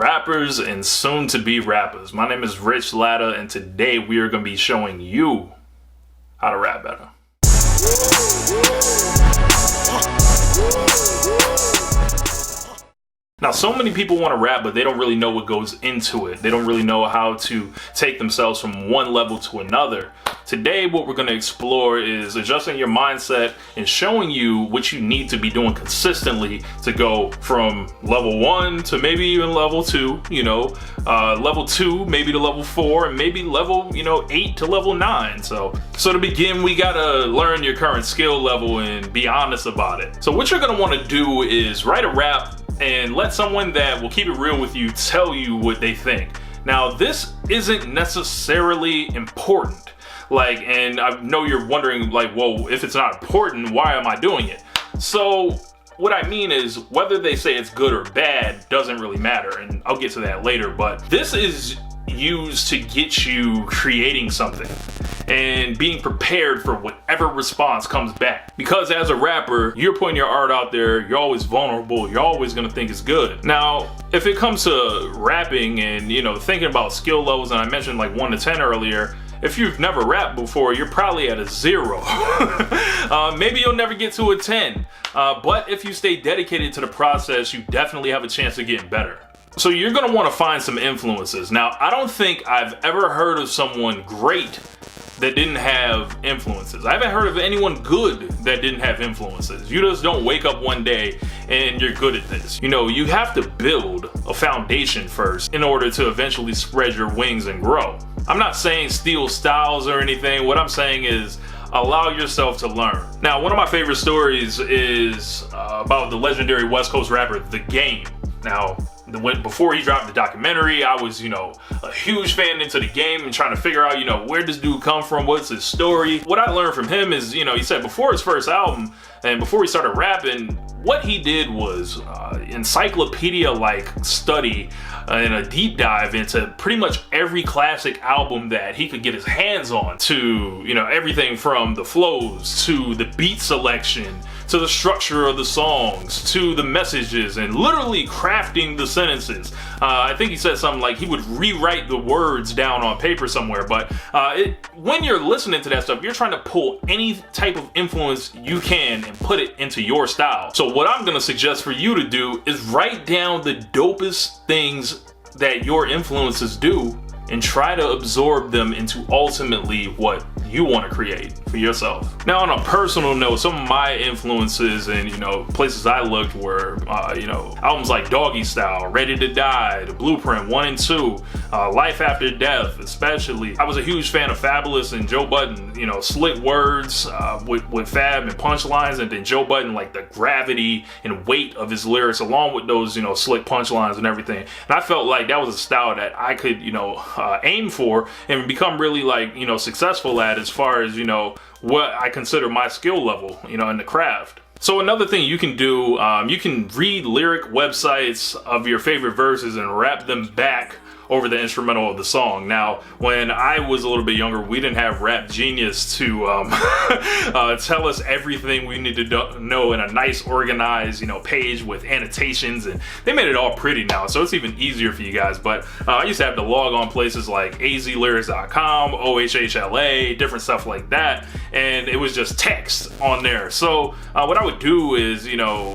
rappers and soon to be rappers. My name is Rich Latta, and today we are going to be showing you how to rap better. Now, so many people want to rap, but they don't really know what goes into it. They don't really know how to take themselves from one level to another. Today, what we're going to explore is adjusting your mindset and showing you what you need to be doing consistently to go from level 1 to maybe even level 2, level 2 maybe to level 4, and maybe level 8 to level 9. So to begin, we got to learn your current skill level and be honest about it. So what you're going to want to do is write a rap and let someone that will keep it real with you tell you what they think. Now, this isn't necessarily important. And I know you're wondering, well, if it's not important, why am I doing it? So what I mean is, whether they say it's good or bad doesn't really matter, and I'll get to that later, but this is used to get you creating something and being prepared for whatever response comes back. Because as a rapper, you're putting your art out there, you're always vulnerable, you're always gonna think it's good. Now, if it comes to rapping and thinking about skill levels, and I mentioned 1 to 10 earlier, if you've never rapped before, you're probably at a 0. Maybe you'll never get to a 10. But if you stay dedicated to the process, you definitely have a chance of getting better. So you're gonna wanna find some influences. Now, I don't think I've ever heard of someone great that didn't have influences. I haven't heard of anyone good that didn't have influences. You just don't wake up one day and you're good at this. You have to build a foundation first in order to eventually spread your wings and grow. I'm not saying steal styles or anything. What I'm saying is allow yourself to learn. Now, one of my favorite stories is about the legendary West Coast rapper, The Game. Now, before he dropped the documentary, I was, a huge fan into The Game and trying to figure out, where does dude come from? What's his story? What I learned from him is, he said before his first album and before he started rapping, what he did was encyclopedia-like study and a deep dive into pretty much every classic album that he could get his hands on, to, everything from the flows to the beat selection to the structure of the songs to the messages and literally crafting the sentences. I think he said something like he would rewrite the words down on paper somewhere, but when you're listening to that stuff, you're trying to pull any type of influence you can and put it into your style. So what I'm gonna suggest for you to do is write down the dopest things that your influences do and try to absorb them into ultimately what you want to create for yourself. Now, on a personal note, some of my influences and places I looked were albums like Doggy Style, Ready to Die, The Blueprint 1 and 2, Life After Death especially. I was a huge fan of Fabulous and Joe Budden, slick words with Fab and punchlines, and then Joe Budden, the gravity and weight of his lyrics along with those slick punchlines and everything. And I felt like that was a style that I could aim for and become really successful at, as far as what I consider my skill level in the craft. So another thing you can do, you can read lyric websites of your favorite verses and rap them back over the instrumental of the song. Now, when I was a little bit younger, we didn't have Rap Genius to tell us everything we needed to know in a nice organized page with annotations, and they made it all pretty now, so it's even easier for you guys. But I used to have to log on places like azlyrics.com, OHHLA, different stuff like that, and it was just text on there. So what I would do is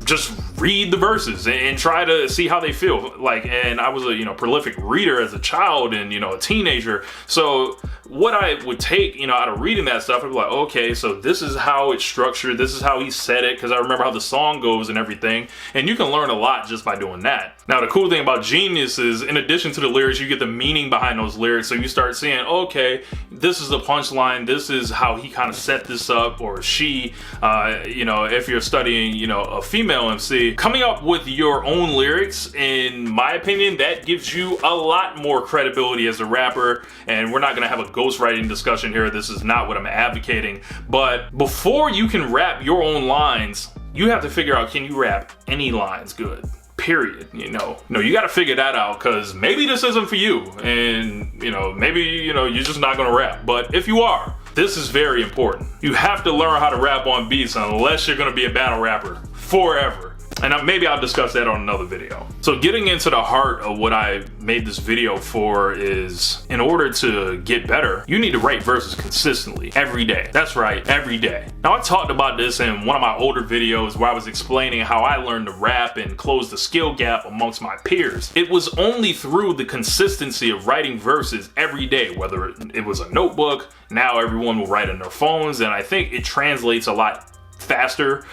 just read the verses and try to see how they feel. And I was a prolific reader as a child and a teenager, so what I would take out of reading that stuff, I'd be like, okay, so this is how it's structured, this is how he said it, because I remember how the song goes and everything, and you can learn a lot just by doing that. Now, the cool thing about Genius is, in addition to the lyrics, you get the meaning behind those lyrics, so you start seeing, okay, this is the punchline, this is how he kind of set this up, or she, if you're studying a female MC, coming up with your own lyrics, in my opinion, that gives you a lot more credibility as a rapper. And we're not gonna have a ghostwriting discussion here, this is not what I'm advocating, but before you can rap your own lines, you have to figure out, can you rap any lines good? Period. You got to figure that out, because maybe this isn't for you, and maybe you're just not gonna rap. But if you are, this is very important. You have to learn how to rap on beats, unless you're gonna be a battle rapper forever. And maybe I'll discuss that on another video. So getting into the heart of what I made this video for is, in order to get better, you need to write verses consistently, every day. That's right, every day. Now, I talked about this in one of my older videos where I was explaining how I learned to rap and close the skill gap amongst my peers. It was only through the consistency of writing verses every day, whether it was a notebook, now everyone will write on their phones, and I think it translates a lot faster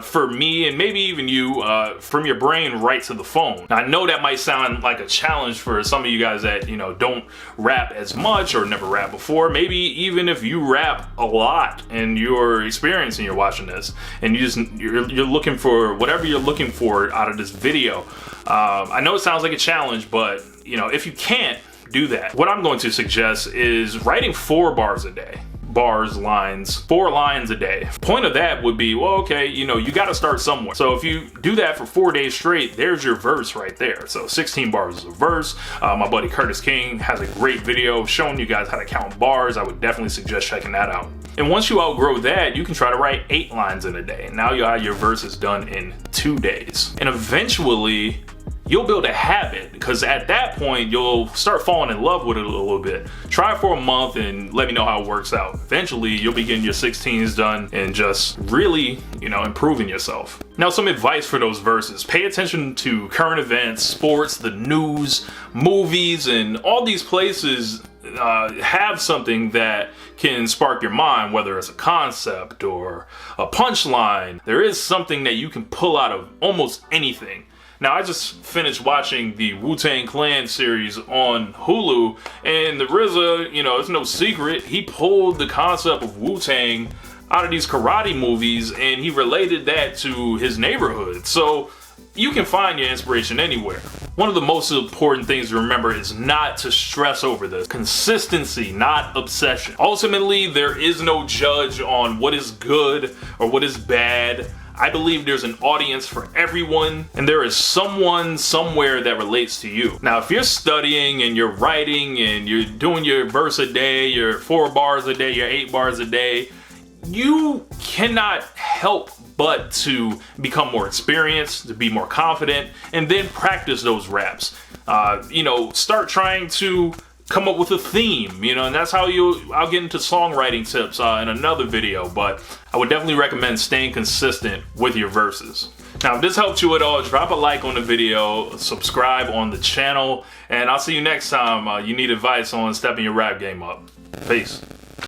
for me, and maybe even you, from your brain right to the phone. Now, I know that might sound like a challenge for some of you guys that, you know, don't rap as much or never rap before. Maybe even if you rap a lot and you're experiencing, you're watching this, and you're looking for whatever you're looking for out of this video. I know it sounds like a challenge, but you know, if you can't do that, what I'm going to suggest is writing 4 bars a day. Lines, 4 lines a day. Point of that would be, well, okay, you know, you got to start somewhere. So if you do that for 4 days straight, there's your verse right there. So 16 bars is a verse. My buddy Curtis King has a great video showing you guys how to count bars. I would definitely suggest checking that out. And once you outgrow that, you can try to write 8 lines in a day. And now you'll have your verses done in 2 days. And eventually, you'll build a habit, because at that point you'll start falling in love with it a little bit. Try it for a month and let me know how it works out. Eventually you'll be getting your 16s done and just really, you know, improving yourself. Now, some advice for those verses: pay attention to current events, sports, the news, movies, and all these places have something that can spark your mind, whether it's a concept or a punchline. There is something that you can pull out of almost anything. Now, I just finished watching the Wu-Tang Clan series on Hulu, and the RZA, you know, it's no secret, he pulled the concept of Wu-Tang out of these karate movies, and he related that to his neighborhood. So you can find your inspiration anywhere. One of the most important things to remember is not to stress over this. Consistency, not obsession. Ultimately, there is no judge on what is good or what is bad. I believe there's an audience for everyone, and there is someone somewhere that relates to you. Now, if you're studying and you're writing and you're doing your verse a day, your 4 bars a day, your 8 bars a day, you cannot help but to become more experienced, to be more confident, and then practice those raps. You know, start trying to come up with a theme, you know, and that's how I'll get into songwriting tips in another video, but I would definitely recommend staying consistent with your verses. Now, if this helped you at all, drop a like on the video, subscribe on the channel, and I'll see you next time you need advice on stepping your rap game up. Peace.